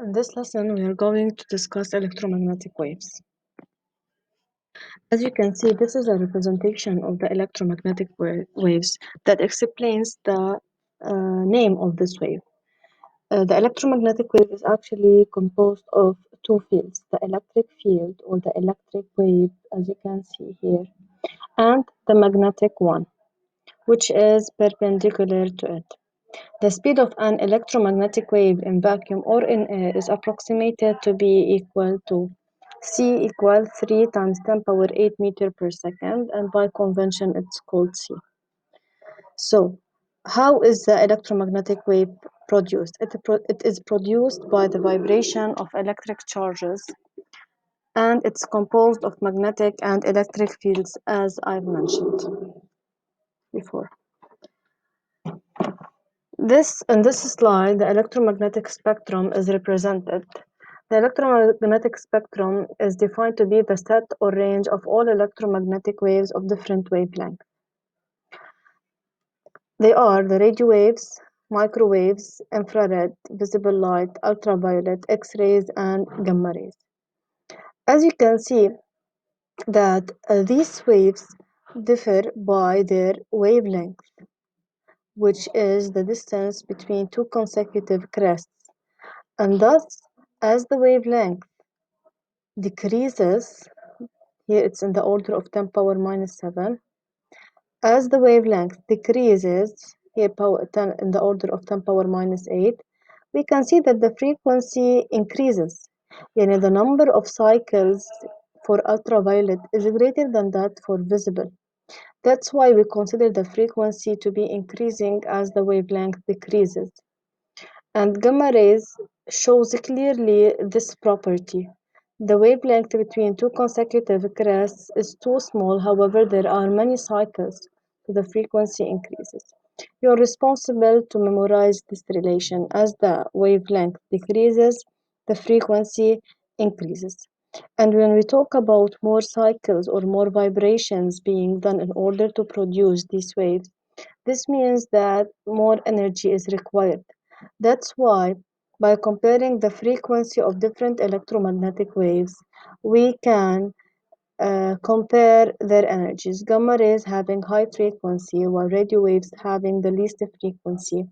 In this lesson, we are going to discuss electromagnetic waves. As you can see, this is a representation of the electromagnetic waves that explains the name of this wave. The electromagnetic wave is actually composed of two fields, the electric field or the electric wave, as you can see here, and the magnetic one, which is perpendicular to it. The speed of an electromagnetic wave in vacuum or in air is approximated to be equal to c equal 3 times 10 power 8 meter per second, and by convention it's called c. So, how is the electromagnetic wave produced? It is produced by the vibration of electric charges, and it's composed of magnetic and electric fields, as I've mentioned before. In this slide, the electromagnetic spectrum is represented. The electromagnetic spectrum is defined to be the set or range of all electromagnetic waves of different wavelengths. They are the radio waves, microwaves, infrared, visible light, ultraviolet, X-rays, and gamma rays. As you can see that these waves differ by their wavelength, which is the distance between two consecutive crests. And thus, as the wavelength decreases, here it's in the order of 10 power minus 7, as the wavelength decreases, here power 10 in the order of 10 power minus 8, we can see that the frequency increases. Yani the number of cycles for ultraviolet is greater than that for visible. That's why we consider the frequency to be increasing as the wavelength decreases. And gamma rays shows clearly this property. The wavelength between two consecutive crests is too small, however, there are many cycles, so the frequency increases. You are responsible to memorize this relation. As the wavelength decreases, the frequency increases. And when we talk about more cycles or more vibrations being done in order to produce these waves, this means that more energy is required. That's why, by comparing the frequency of different electromagnetic waves, we can compare their energies. Gamma rays having high frequency, while radio waves having the least frequency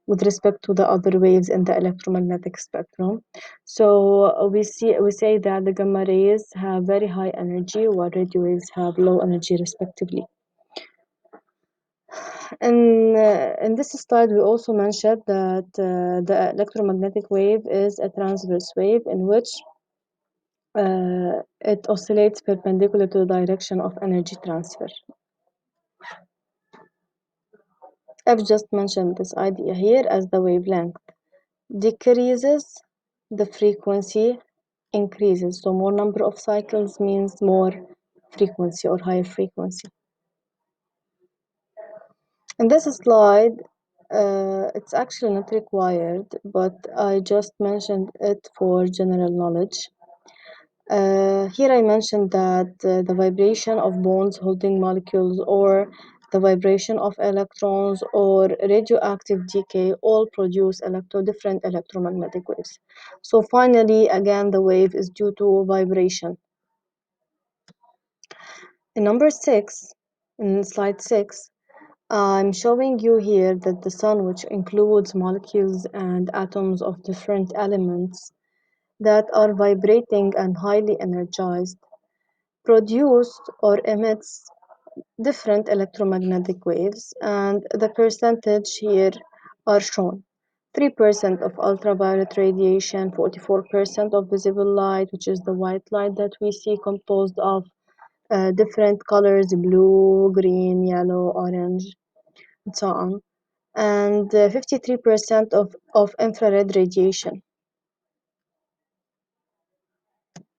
with respect to the other waves in the electromagnetic spectrum. So we say that the gamma rays have very high energy, while radio waves have low energy, respectively. In this slide, we also mentioned that the electromagnetic wave is a transverse wave in which it oscillates perpendicular to the direction of energy transfer. I've just mentioned this idea here. As the wavelength decreases, the frequency increases. So more number of cycles means more frequency or higher frequency. In this slide, it's actually not required, but I just mentioned it for general knowledge. Here I mentioned that the vibration of bonds holding molecules, or the vibration of electrons, or radioactive decay all produce different electromagnetic waves. So finally, again, the wave is due to vibration. In number 6, in slide 6, I'm showing you here that the sun, which includes molecules and atoms of different elements that are vibrating and highly energized, produced or emits different electromagnetic waves, and the percentage here are shown. 3% of ultraviolet radiation, 44% of visible light, which is the white light that we see composed of different colors, blue, green, yellow, orange, and so on, and 53% of infrared radiation.